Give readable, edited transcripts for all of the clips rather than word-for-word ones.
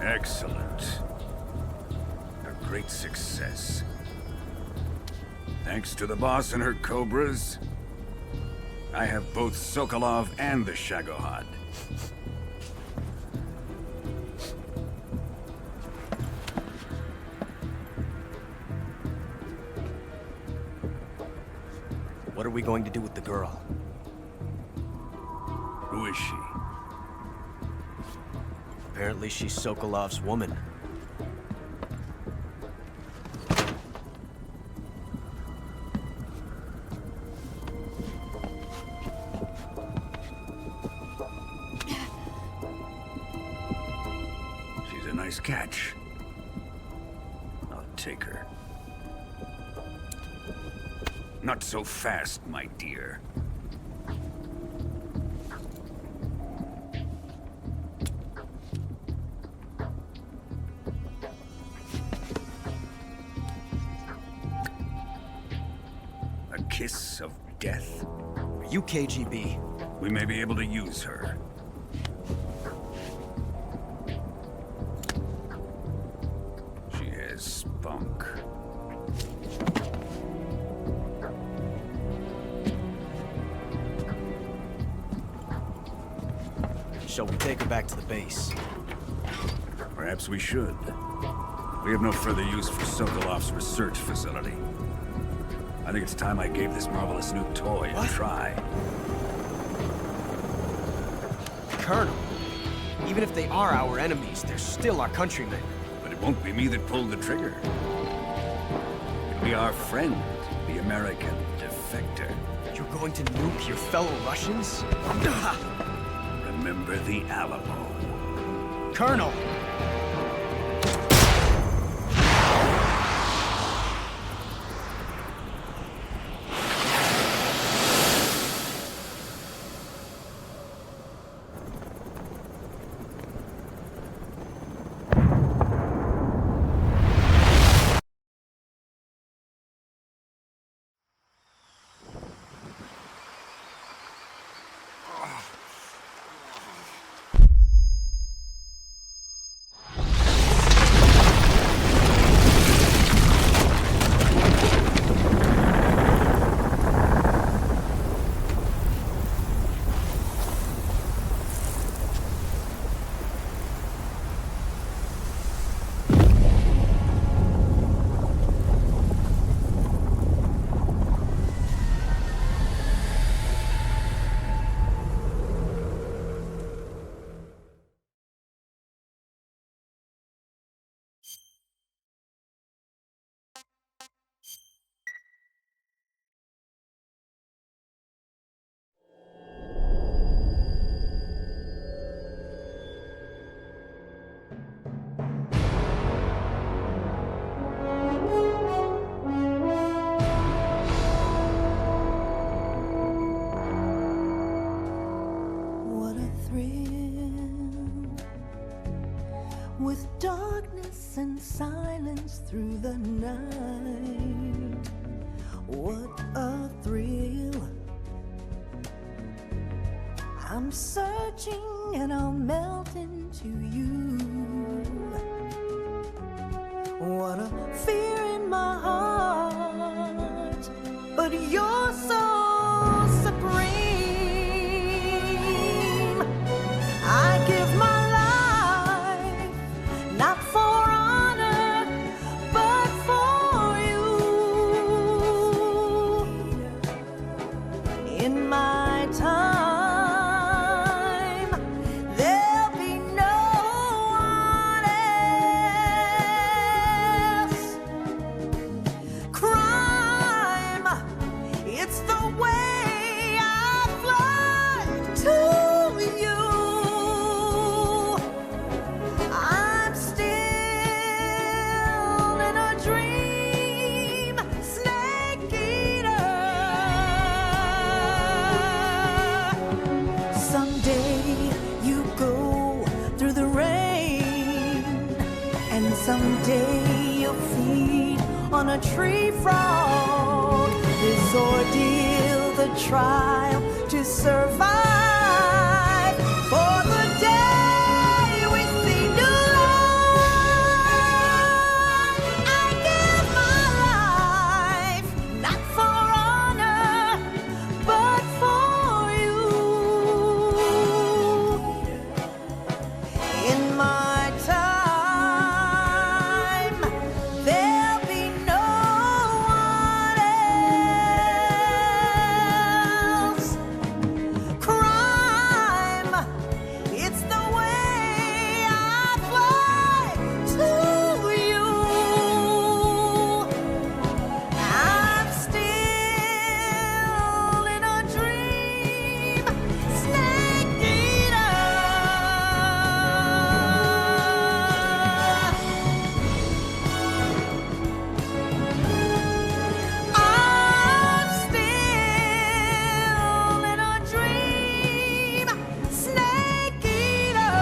Excellent. A great success. Thanks to the boss and her cobras, I have both Sokolov and the Shagohod. What are we going to do with the girl? Who is she? Apparently she's Sokolov's woman. She's a nice catch. I'll take her. Not so fast, my dear. A kiss of death? Are you KGB? We may be able to use her. She has spunk. Shall we take her back to the base? Perhaps we should. We have no further use for Sokolov's research facility. I think it's time I gave this marvelous new toy a try. Colonel, even if they are our enemies, they're still our countrymen. But it won't be me that pulled the trigger. It'll be our friend, the American defector. You're going to nuke your fellow Russians? Remember the Alamo. Colonel! With darkness and silence through the night. What a thrill. I'm searching and I'll melt into you. What a fear in my heart, but you're so supreme. I give my not for honor, but for you. In my time, there'll be no one else. Crime, it's the way I fly to you. Someday you'll feed on a tree frog. This ordeal, the trial to survive. For the day we see new life, I give my life, not for honor, but for you. In my time, there'll be no one else. Crime, it's the way I fly to you. I'm still in a dream, snake eater. I'm still in a dream, snake eater.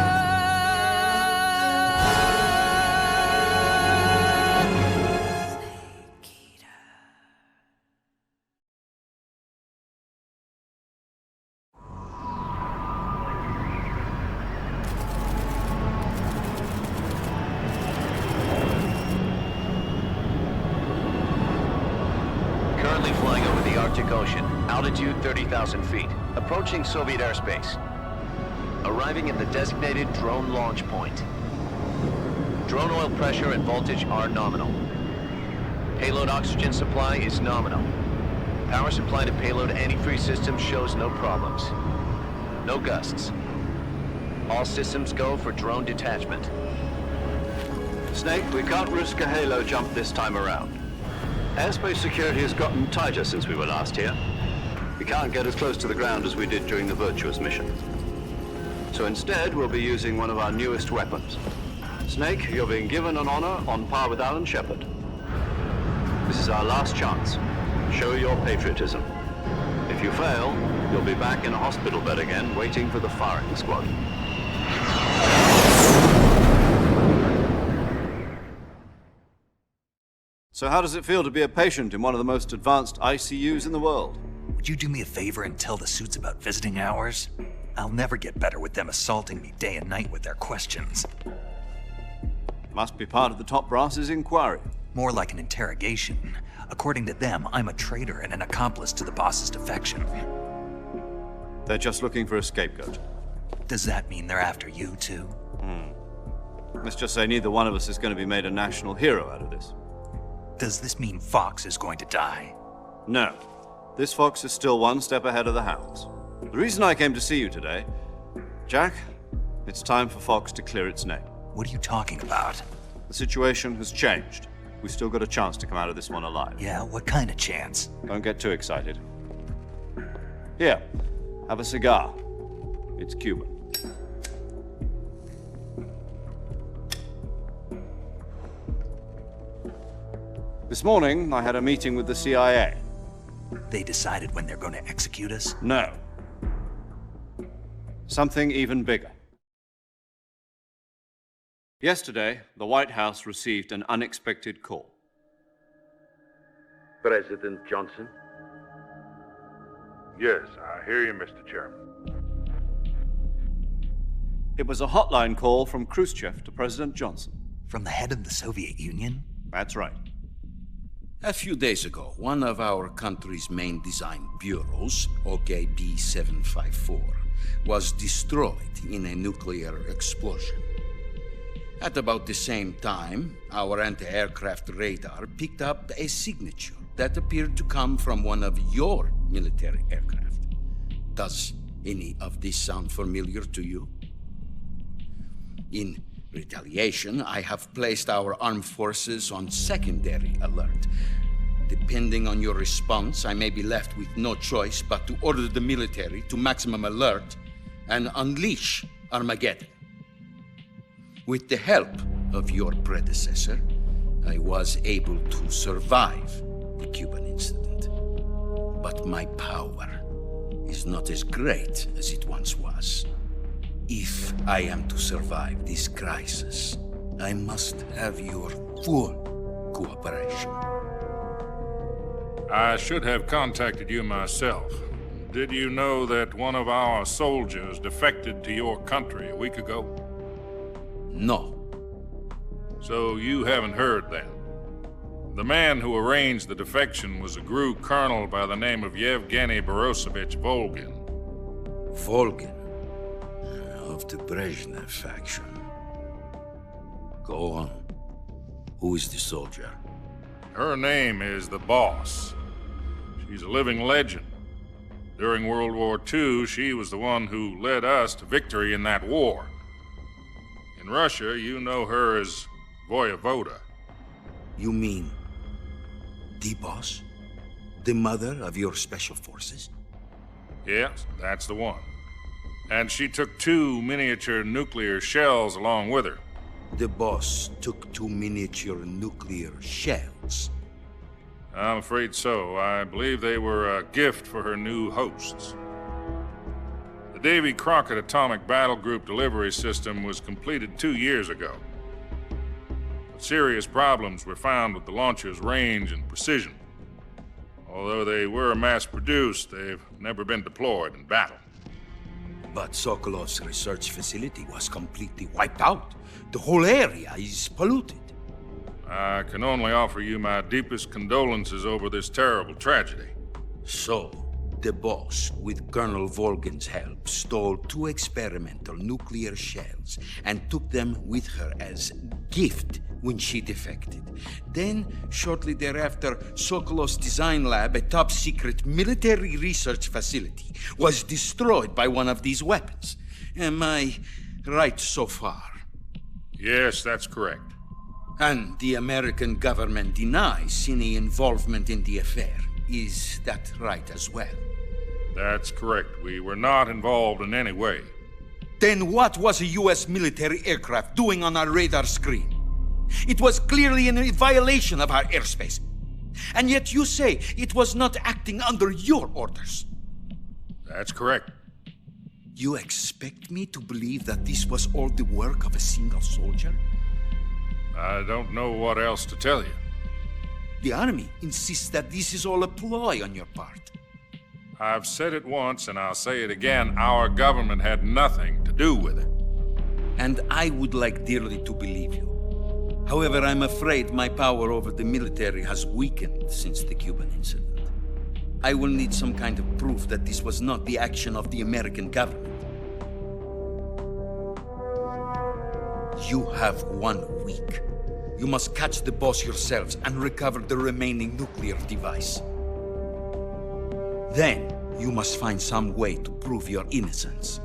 Snake eater. Currently flying over the Arctic Ocean, altitude 30,000 feet, approaching Soviet airspace. Arriving at the designated drone launch point. Drone oil pressure and voltage are nominal. Payload oxygen supply is nominal. Power supply to payload antifreeze system shows no problems. No gusts. All systems go for drone detachment. Snake, we can't risk a halo jump this time around. Airspace security has gotten tighter since we were last here. We can't get as close to the ground as we did during the Virtuous mission. So instead, we'll be using one of our newest weapons. Snake, you're being given an honor on par with Alan Shepard. This is our last chance. Show your patriotism. If you fail, you'll be back in a hospital bed again, waiting for the firing squad. So how does it feel to be a patient in one of the most advanced ICUs in the world? Would you do me a favor and tell the suits about visiting hours? I'll never get better with them assaulting me day and night with their questions. Must be part of the top brass's inquiry. More like an interrogation. According to them, I'm a traitor and an accomplice to the boss's defection. They're just looking for a scapegoat. Does that mean they're after you too? Let's just say neither one of us is going to be made a national hero out of this. Does this mean Fox is going to die? No. This fox is still one step ahead of the hounds. The reason I came to see you today, Jack, it's time for Fox to clear its name. What are you talking about? The situation has changed. We've still got a chance to come out of this one alive. Yeah, what kind of chance? Don't get too excited. Here, have a cigar. It's Cuban. This morning, I had a meeting with the CIA. They decided when they're going to execute us? No. Something even bigger. Yesterday, the White House received an unexpected call. President Johnson? Yes, I hear you, Mr. Chairman. It was a hotline call from Khrushchev to President Johnson. From the head of the Soviet Union? That's right. A few days ago, one of our country's main design bureaus, OKB 754, was destroyed in a nuclear explosion. At about the same time, our anti-aircraft radar picked up a signature that appeared to come from one of your military aircraft. Does any of this sound familiar to you? In retaliation, I have placed our armed forces on secondary alert. Depending on your response, I may be left with no choice but to order the military to maximum alert and unleash Armageddon. With the help of your predecessor, I was able to survive the Cuban incident. But my power is not as great as it once was. If I am to survive this crisis, I must have your full cooperation. I should have contacted you myself. Did you know that one of our soldiers defected to your country a week ago? No. So you haven't heard then. The man who arranged the defection was a GRU colonel by the name of Yevgeny Borosovich Volgin. Volgin. Of the Brezhnev faction. Go on. Who is the soldier? Her name is the Boss. She's a living legend. During World War II, she was the one who led us to victory in that war. In Russia, you know her as Voyevoda. You mean the boss? The mother of your special forces? Yes, that's the one. And she took 2 miniature nuclear shells along with her. The boss took 2 miniature nuclear shells. I'm afraid so. I believe they were a gift for her new hosts. The Davy Crockett Atomic Battle Group delivery system was completed 2 years ago. But serious problems were found with the launcher's range and precision. Although they were mass-produced, they've never been deployed in battle. But Sokolov's research facility was completely wiped out. The whole area is polluted. I can only offer you my deepest condolences over this terrible tragedy. So, the boss, with Colonel Volgin's help, stole 2 experimental nuclear shells and took them with her as gift when she defected. Then, shortly thereafter, Sokolov's design lab, a top-secret military research facility, was destroyed by one of these weapons. Am I right so far? Yes, that's correct. And the American government denies any involvement in the affair. Is that right as well? That's correct. We were not involved in any way. Then what was a U.S. military aircraft doing on our radar screen? It was clearly in violation of our airspace. And yet you say it was not acting under your orders. That's correct. You expect me to believe that this was all the work of a single soldier? I don't know what else to tell you. The army insists that this is all a ploy on your part. I've said it once and I'll say it again. Our government had nothing to do with it. And I would like dearly to believe you. However, I'm afraid my power over the military has weakened since the Cuban incident. I will need some kind of proof that this was not the action of the American government. You have 1 week. You must catch the boss yourselves and recover the remaining nuclear device. Then, you must find some way to prove your innocence.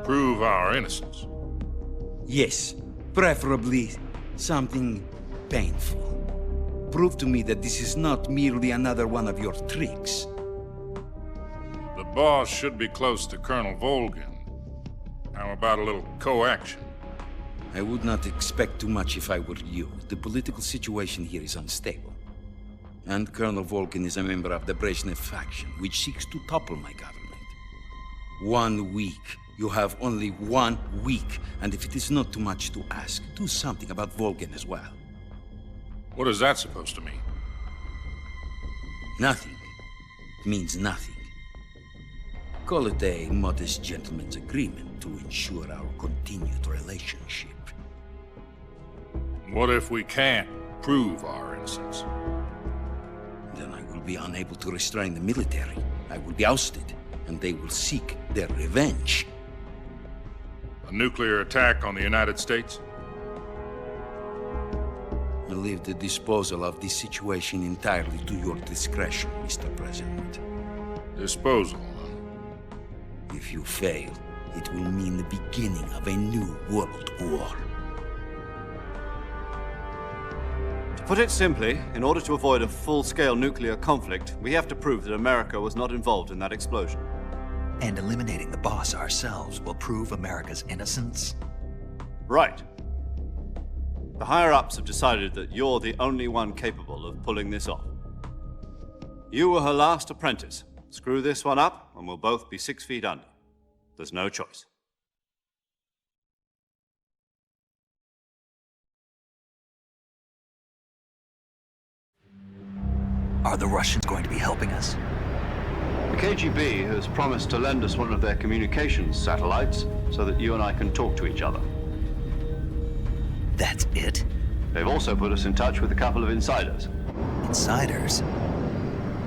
Prove our innocence? Yes, preferably something painful. Prove to me that this is not merely another one of your tricks. The boss should be close to Colonel Volgin. How about a little co-action? I would not expect too much if I were you. The political situation here is unstable. And Colonel Volgin is a member of the Brezhnev faction, which seeks to topple my government. 1 week. You have only 1 week. And if it is not too much to ask, do something about Volgin as well. What is that supposed to mean? Nothing. It means nothing. Call it a modest gentleman's agreement to ensure our continued relationship. What if we can't prove our innocence? Then I will be unable to restrain the military. I will be ousted, and they will seek their revenge. A nuclear attack on the United States? I leave the disposal of this situation entirely to your discretion, Mr. President. Disposal? If you fail, it will mean the beginning of a new world war. To put it simply, in order to avoid a full-scale nuclear conflict, we have to prove that America was not involved in that explosion. And eliminating the boss ourselves will prove America's innocence? Right. The higher-ups have decided that you're the only one capable of pulling this off. You were her last apprentice. Screw this one up, and we'll both be 6 feet under. There's no choice. Are the Russians going to be helping us? The KGB has promised to lend us one of their communications satellites so that you and I can talk to each other. That's it? They've also put us in touch with a couple of insiders. Insiders?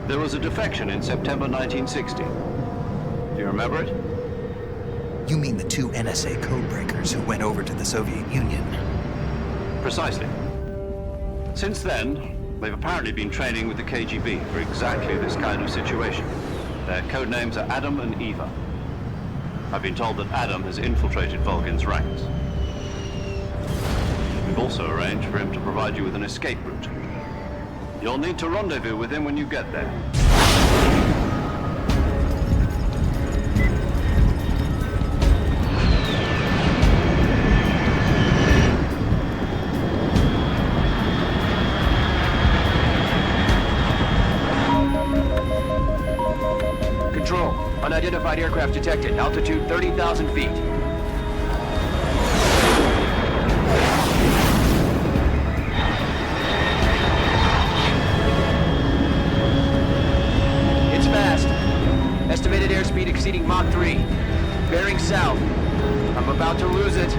There was a defection in September 1960. Do you remember it? You mean the two NSA codebreakers who went over to the Soviet Union? Precisely. Since then, they've apparently been training with the KGB for exactly this kind of situation. Their code names are Adam and Eva. I've been told that Adam has infiltrated Volgin's ranks. We've also arranged for him to provide you with an escape route. You'll need to rendezvous with him when you get there. Control. Unidentified aircraft detected. Altitude 30,000 feet. It's fast. Estimated airspeed exceeding Mach 3. Bearing south. I'm about to lose it.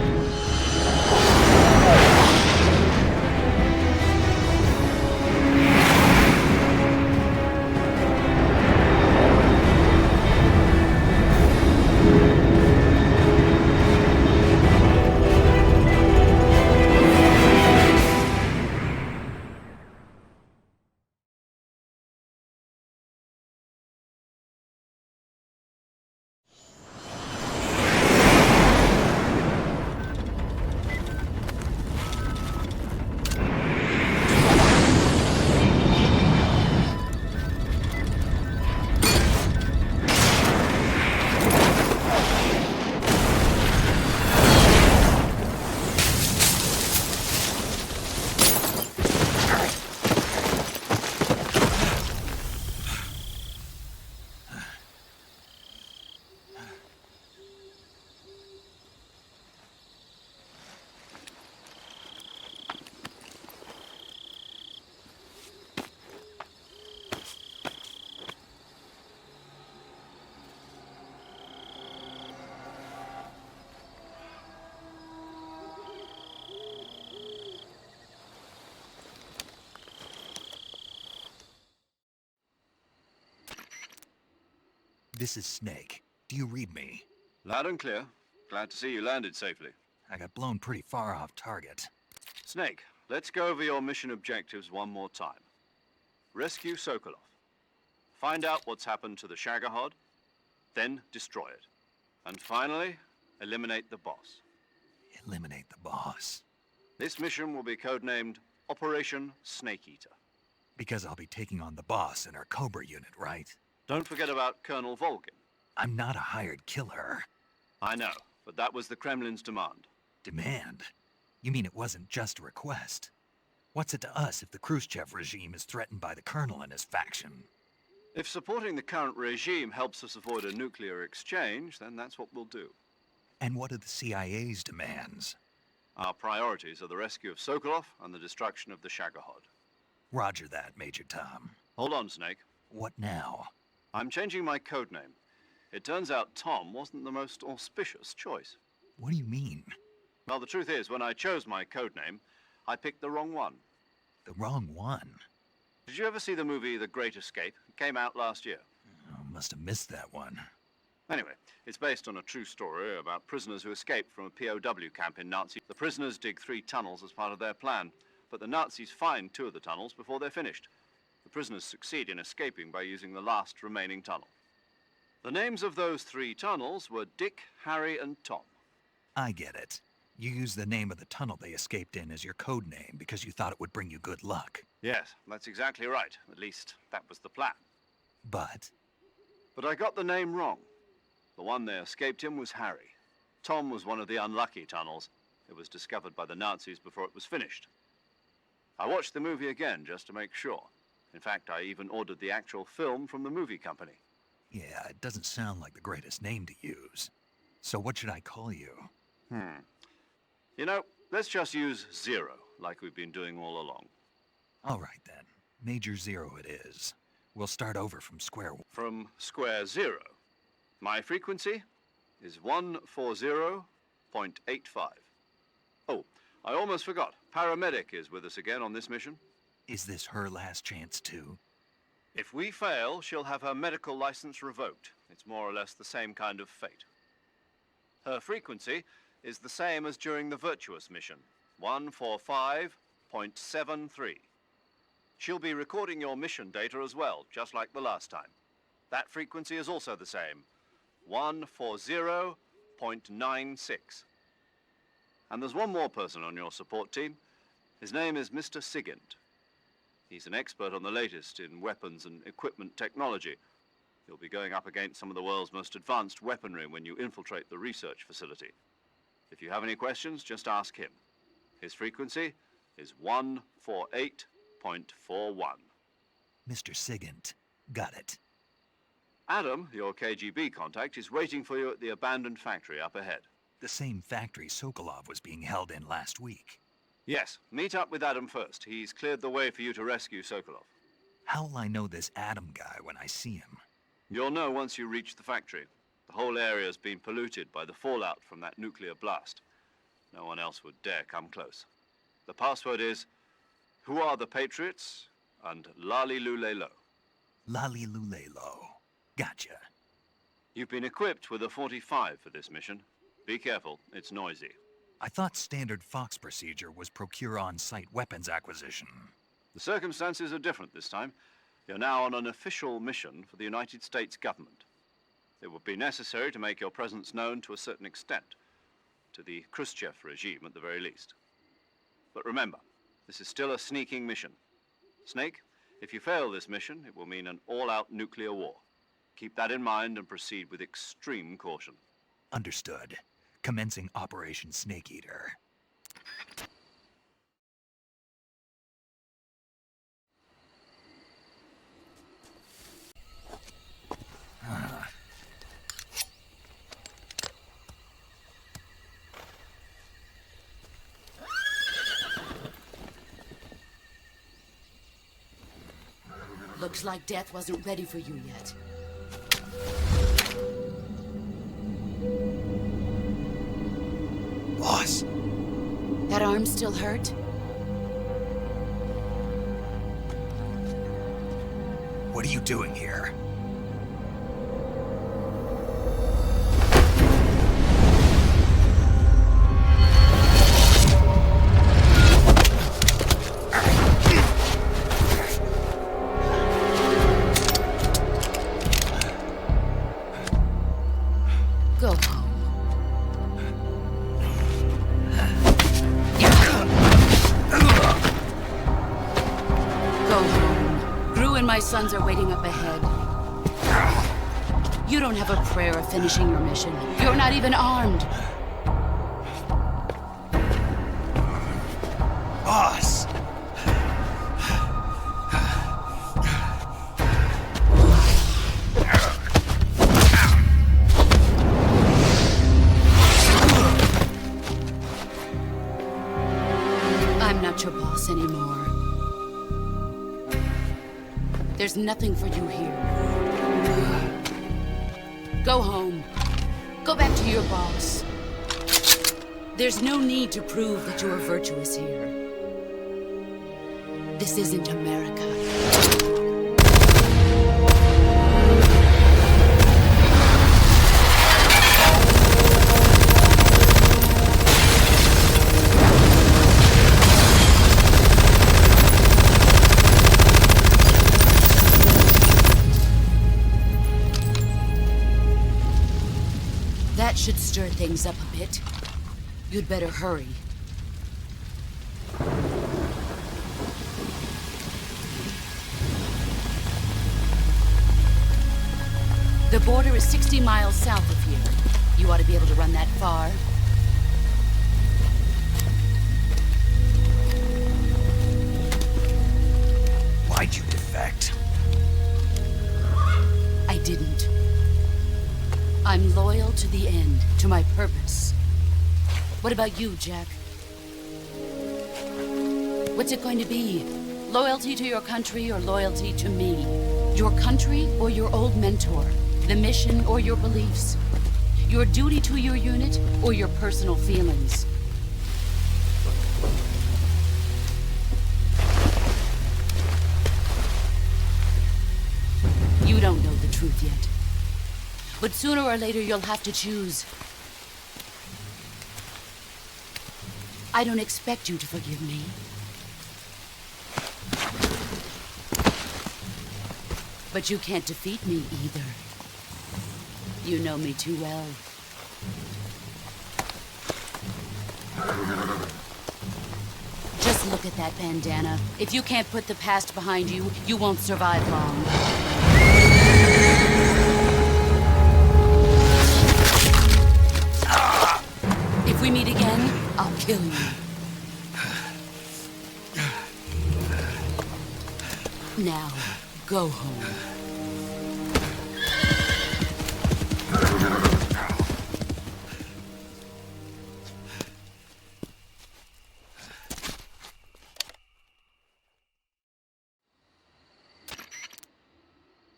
This is Snake. Do you read me? Loud and clear. Glad to see you landed safely. I got blown pretty far off target. Snake, let's go over your mission objectives one more time. Rescue Sokolov. Find out what's happened to the Shagohod, then destroy it. And finally, eliminate the boss. Eliminate the boss. This mission will be codenamed Operation Snake Eater. Because I'll be taking on the boss in our Cobra unit, right? Don't forget about Colonel Volgin. I'm not a hired killer. I know, but that was the Kremlin's demand. Demand? You mean it wasn't just a request? What's it to us if the Khrushchev regime is threatened by the Colonel and his faction? If supporting the current regime helps us avoid a nuclear exchange, then that's what we'll do. And what are the CIA's demands? Our priorities are the rescue of Sokolov and the destruction of the Shagohod. Roger that, Major Tom. Hold on, Snake. What now? I'm changing my codename. It turns out Tom wasn't the most auspicious choice. What do you mean? Well, the truth is, when I chose my codename, I picked the wrong one. The wrong one? Did you ever see the movie The Great Escape? It came out last year. Oh, must have missed that one. Anyway, it's based on a true story about prisoners who escaped from a POW camp in Nazi. The prisoners dig 3 tunnels as part of their plan, but the Nazis find 2 of the tunnels before they're finished. The prisoners succeed in escaping by using the last remaining tunnel. The names of those 3 tunnels were Dick, Harry, and Tom. I get it. You used the name of the tunnel they escaped in as your code name because you thought it would bring you good luck. Yes, that's exactly right. At least, that was the plan. But I got the name wrong. The one they escaped in was Harry. Tom was one of the unlucky tunnels. It was discovered by the Nazis before it was finished. I watched the movie again just to make sure. In fact, I even ordered the actual film from the movie company. yeah, it doesn't sound like the greatest name to use. So what should I call you? You know, let's just use Zero, like we've been doing all along. All right then. Major Zero it is. We'll start over from square one. From square zero. My frequency is 140.85. Oh, I almost forgot. Paramedic is with us again on this mission. Is this her last chance, too? If we fail, she'll have her medical license revoked. It's more or less the same kind of fate. Her frequency is the same as during the Virtuous mission, 145.73. She'll be recording your mission data as well, just like the last time. That frequency is also the same, 140.96. And there's one more person on your support team. His name is Mr. Sigint. He's an expert on the latest in weapons and equipment technology. You'll be going up against some of the world's most advanced weaponry when you infiltrate the research facility. If you have any questions, just ask him. His frequency is 148.41. Mr. Sigint. Got it. Adam, your KGB contact, is waiting for you at the abandoned factory up ahead. The same factory Sokolov was being held in last week. Yes, meet up with Adam first. He's cleared the way for you to rescue Sokolov. How'll I know this Adam guy when I see him? You'll know once you reach the factory. The whole area's been polluted by the fallout from that nuclear blast. No one else would dare come close. The password is, "Who are the Patriots?" and Lali Lule Lo. Lali Lule Lo. Gotcha. You've been equipped with a 45 for this mission. Be careful, it's noisy. I thought standard Fox procedure was procure on-site weapons acquisition. The circumstances are different this time. You're now on an official mission for the United States government. It would be necessary to make your presence known to a certain extent, to the Khrushchev regime at the very least. But remember, this is still a sneaking mission. Snake, if you fail this mission, it will mean an all-out nuclear war. Keep that in mind and proceed with extreme caution. Understood. Commencing Operation Snake Eater. Looks like death wasn't ready for you yet. Boss. That arm still hurt? What are you doing here? Go home. Go home. Gru and my sons are waiting up ahead. You don't have a prayer of finishing your mission. You're not even armed. Boss! I'm not your boss anymore. There's nothing for you here. Go home. Go back to your boss. There's no need to prove that you are virtuous here. This isn't America. That should stir things up a bit. You'd better hurry. The border is 60 miles south of here. You ought to be able to run that far. Why'd you defect? I didn't. I'm loyal to the end, to my purpose. What about you, Jack? What's it going to be? Loyalty to your country or loyalty to me? Your country or your old mentor? The mission or your beliefs? Your duty to your unit or your personal feelings? You don't know the truth yet. But sooner or later you'll have to choose. I don't expect you to forgive me. But you can't defeat me either. You know me too well. Just look at that bandana. If you can't put the past behind you, you won't survive long. If we meet again, I'll kill you. Now, go home.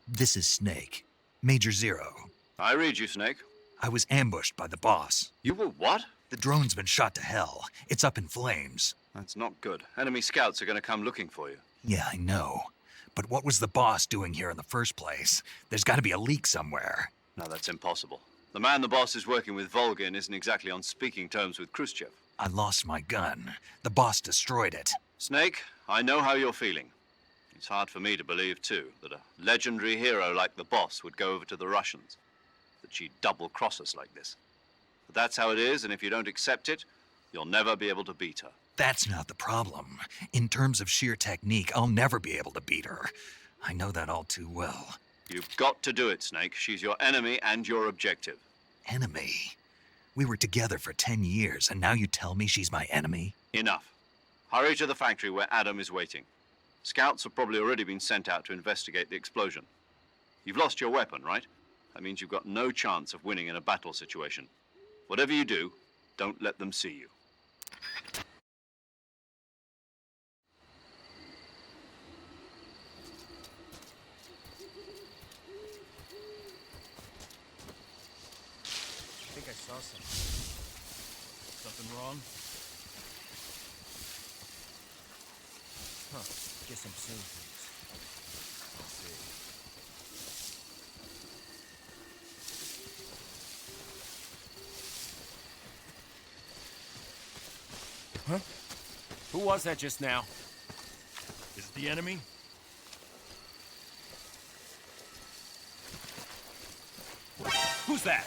This is Snake. Major Zero. I read you, Snake. I was ambushed by the boss. You were what? The drone's been shot to hell. It's up in flames. That's not good. Enemy scouts are going to come looking for you. Yeah, I know. But what was the boss doing here in the first place? There's got to be a leak somewhere. No, that's impossible. The man the boss is working with, Volgin, isn't exactly on speaking terms with Khrushchev. I lost my gun. The boss destroyed it. Snake, I know how you're feeling. It's hard for me to believe, too, that a legendary hero like the boss would go over to the Russians. That she'd double-cross us like this. But that's how it is, and if you don't accept it, you'll never be able to beat her. That's not the problem. In terms of sheer technique, I'll never be able to beat her. I know that all too well. You've got to do it, Snake. She's your enemy and your objective. Enemy? We were together for 10 years, and now you tell me she's my enemy? Enough. Hurry to the factory where Adam is waiting. Scouts have probably already been sent out to investigate the explosion. You've lost your weapon, right? That means you've got no chance of winning in a battle situation. Whatever you do, don't let them see you. I think I saw something. Something wrong? Huh. Guess I'm seeing things. Let's see. Huh? Who was that just now? Is it the enemy? Who's that?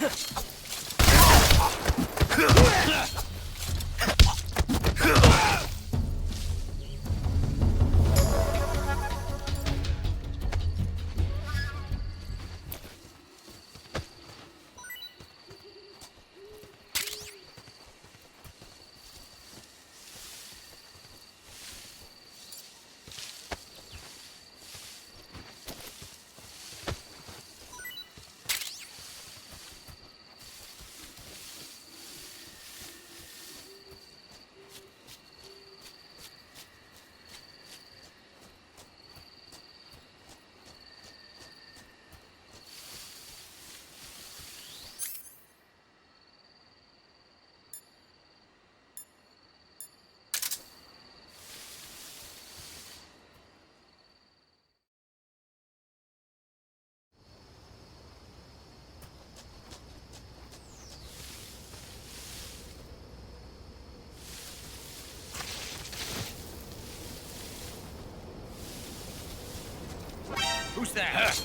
Who's that?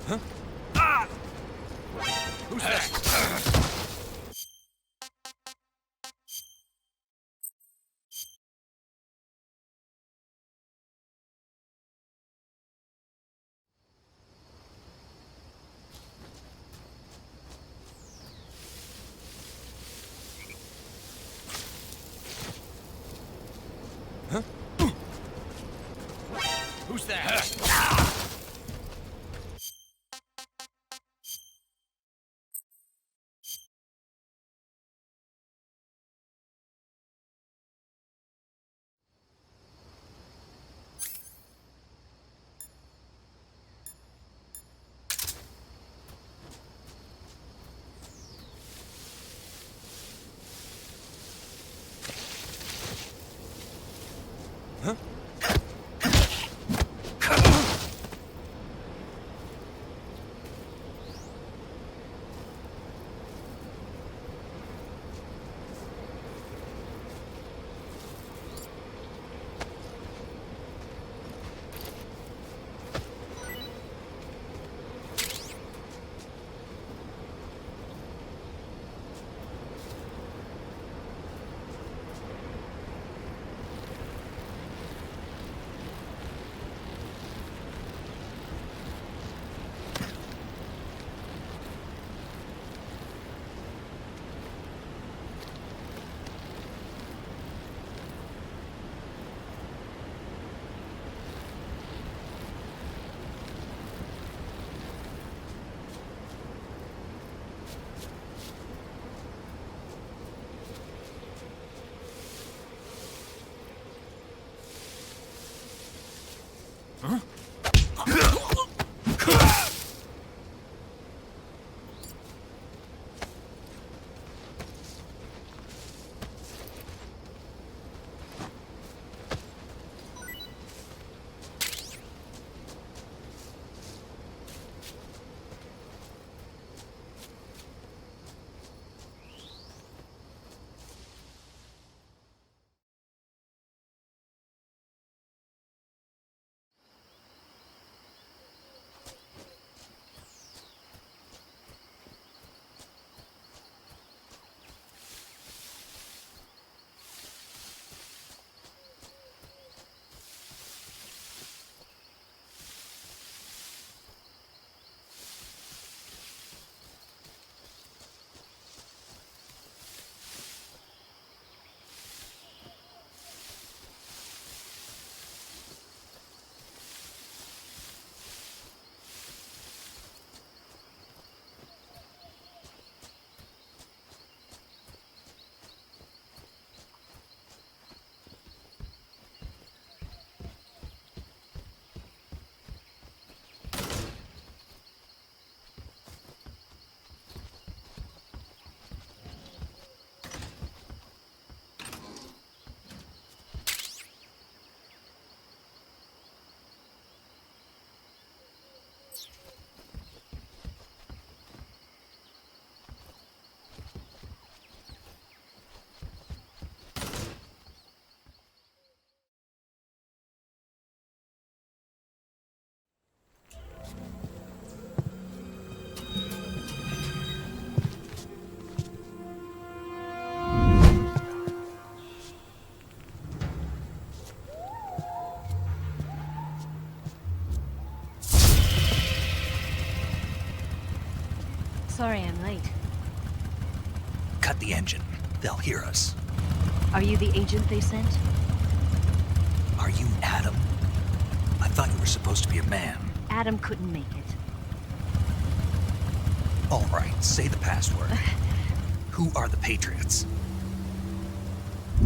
Who's that? Who's that? Sorry I'm late. Cut the engine. They'll hear us. Are you the agent they sent? Are you Adam? I thought you were supposed to be a man. Adam couldn't make it. All right, say the password. Who are the Patriots?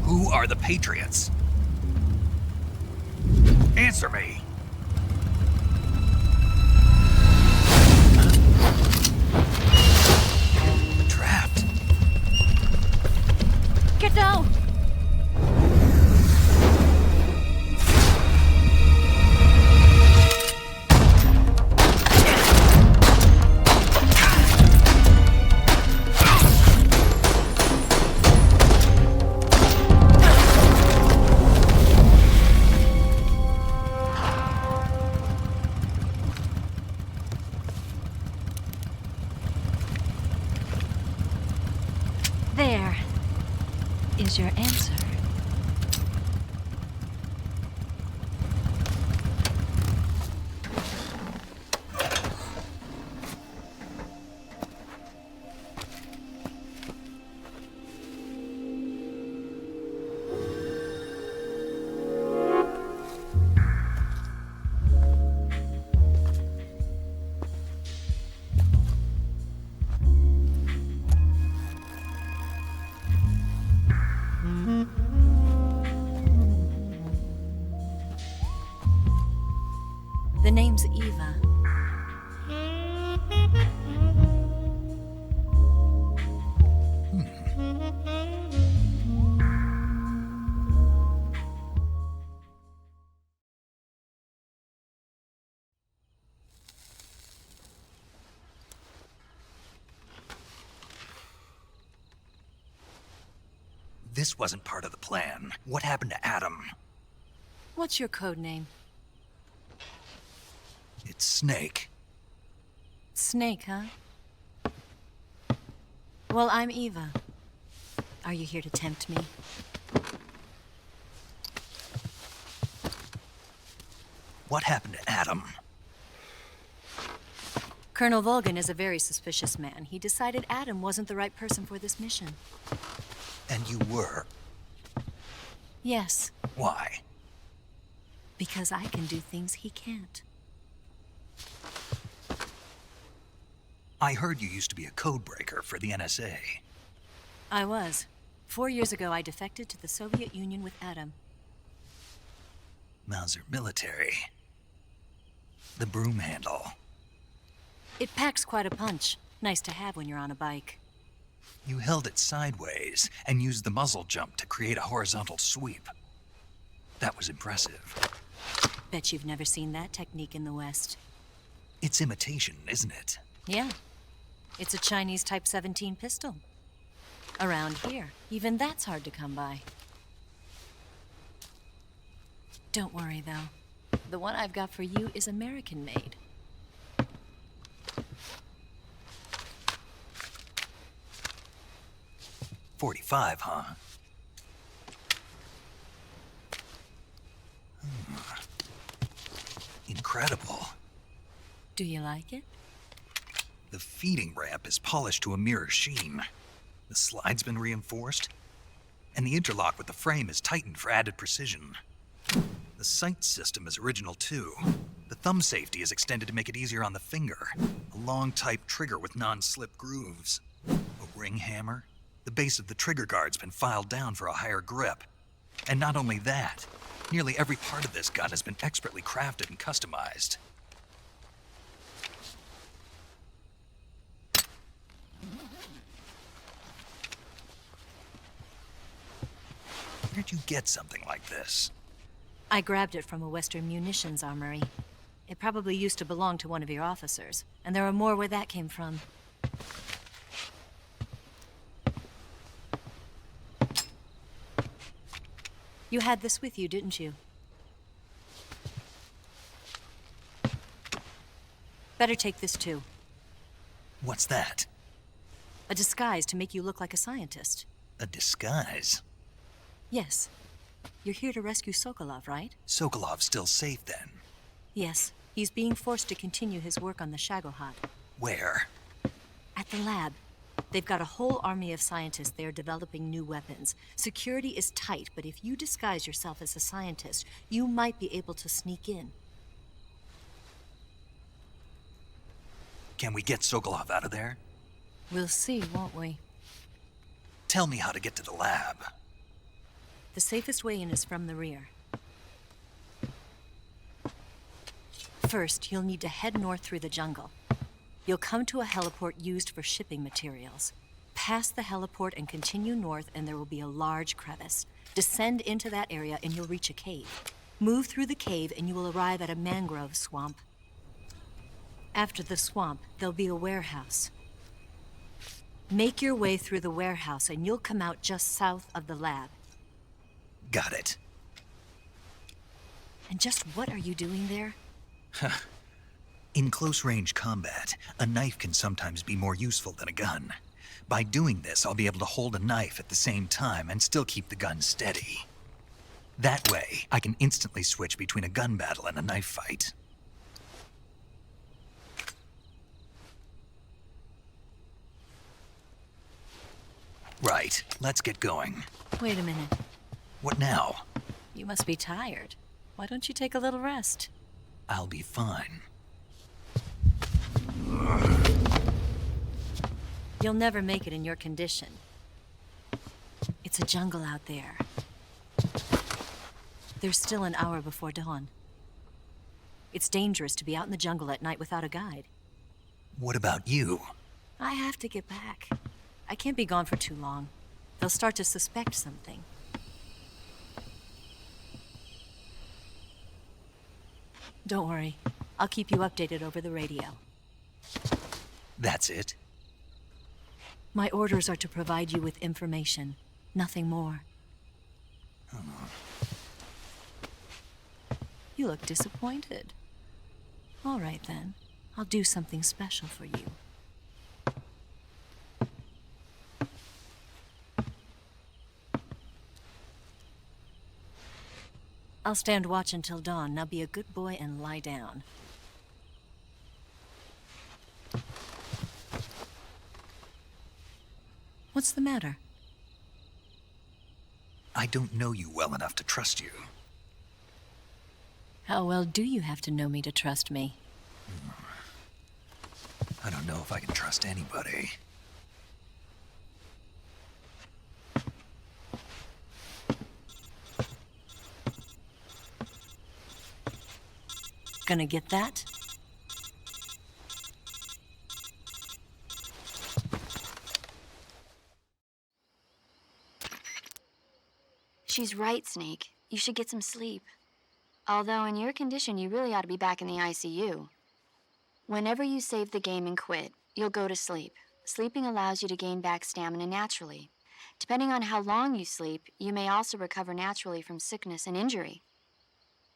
Who are the Patriots? Answer me! Trapped. Get down! is your answer? The name's Eva. This wasn't part of the plan. What happened to Adam? What's your code name? It's Snake. Snake, huh? Well, I'm Eva. Are you here to tempt me? What happened to Adam? Colonel Volgin is a very suspicious man. He decided Adam wasn't the right person for this mission. And you were? Yes, Why? because I can do things he can't. I heard you used to be a codebreaker for the NSA. I was. 4 years ago, I defected to the Soviet Union with Adam. Mauser military. The broom handle. It packs quite a punch. Nice to have when you're on a bike. You held it sideways and used the muzzle jump to create a horizontal sweep. That was impressive. Bet you've never seen that technique in the West. It's imitation, isn't it? Yeah. It's a Chinese Type 17 pistol. Around here, even that's hard to come by. Don't worry, though. The one I've got for you is American-made. .45, huh? Incredible. Do you like it? The feeding ramp is polished to a mirror sheen. The slide's been reinforced, and the interlock with the frame is tightened for added precision. The sight system is original too. The thumb safety is extended to make it easier on the finger. A long type trigger with non-slip grooves. A ring hammer. The base of the trigger guard's been filed down for a higher grip. And not only that, nearly every part of this gun has been expertly crafted and customized. Where'd you get something like this? I grabbed it from a Western munitions armory. It probably used to belong to one of your officers, and there are more where that came from. You had this with you, didn't you? Better take this too. What's that? A disguise to make you look like a scientist. A disguise? Yes. You're here to rescue Sokolov, right? Sokolov's still safe then? Yes. He's being forced to continue his work on the Shagohod. Where? At the lab. They've got a whole army of scientists there developing new weapons. Security is tight, but if you disguise yourself as a scientist, you might be able to sneak in. Can we get Sokolov out of there? We'll see, won't we? Tell me how to get to the lab. The safest way in is from the rear. First, you'll need to head north through the jungle. You'll come to a heliport used for shipping materials. Pass the heliport and continue north, and there will be a large crevice. Descend into that area and you'll reach a cave. Move through the cave and you will arrive at a mangrove swamp. After the swamp, there'll be a warehouse. Make your way through the warehouse and you'll come out just south of the lab. Got it. And just what are you doing there? In close-range combat, a knife can sometimes be more useful than a gun. By doing this, I'll be able to hold a knife at the same time and still keep the gun steady. That way, I can instantly switch between a gun battle and a knife fight. Right, let's get going. Wait a minute. What now? You must be tired. Why don't you take a little rest? I'll be fine. You'll never make it in your condition. It's a jungle out there. There's still an hour before dawn. It's dangerous to be out in the jungle at night without a guide. What about you? I have to get back. I can't be gone for too long. They'll start to suspect something. Don't worry. I'll keep you updated over the radio. That's it? My orders are to provide you with information, nothing more. You look disappointed. All right then. I'll do something special for you. I'll stand watch until dawn. Now be a good boy and lie down. What's the matter? I don't know you well enough to trust you. How well do you have to know me to trust me? I don't know if I can trust anybody. Gonna get that? She's right, Snake. You should get some sleep. Although in your condition, you really ought to be back in the ICU. Whenever you save the game and quit, you'll go to sleep. Sleeping allows you to gain back stamina naturally. Depending on how long you sleep, you may also recover naturally from sickness and injury.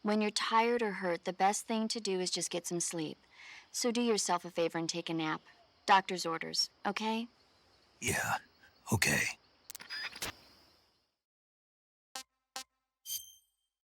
When you're tired or hurt, the best thing to do is just get some sleep. So do yourself a favor and take a nap. Doctor's orders, okay? Yeah, okay.